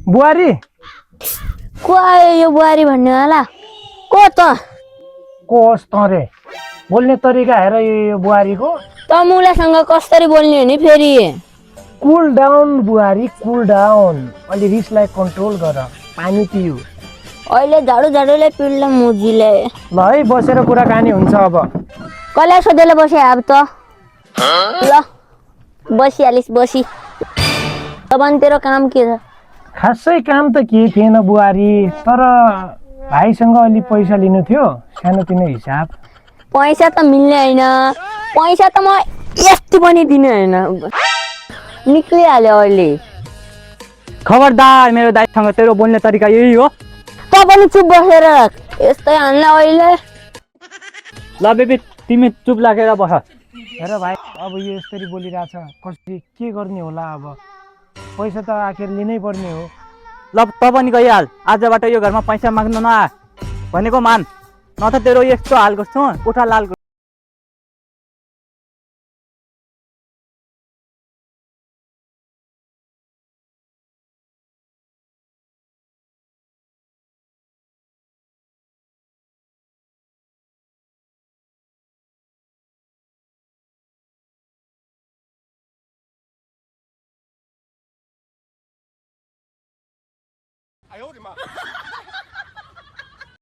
बुहारी को आयो यो बुहारी भन्ने होला को त कोस तरे बोल्ने तरिका हेर यो बुहारीको त मुलासँग कसरी बोल्ने हो नि फेरि कुल डाउन बुहारी कुल डाउन अलि रिसलाई कन्ट्रोल गर पानी पिउ अहिले झाडु झाडुले पिल्ला मुजीले ल है बसेर कुराकानी हुन्छ अब कसलाई सोधेर बसे अब त ल बसिहालिस् बसी अब तेरो काम के छ खासै काम त केही थिएन बुहारी तर भाइसँग अलि पैसा लिनु थियो सानोतिनो हिसाब पैसा त मिल्ने होइन पैसा त म यस्तो पनि दिने होइन निक्लिहाल्यो अहिले खबरदार मेरो दाइसँग तेरो बोल्ने तरिका यही हो त पनि चुप बसेर यस्तै हान्ला अहिले ल बेबी तिमी चुप लागेर बस हेर भाइ अब यो यसरी बोलिरहेछ कसरी के गर्ने होला अब पैसा त आखिर लिनै पर्ने हो ल त पनि गइहाल आजबाट यो घरमा पैसा माग्नु नआ भनेको मान न त तेरो यस्तो हाल गर्छु कोठा लाल哎呦我的妈！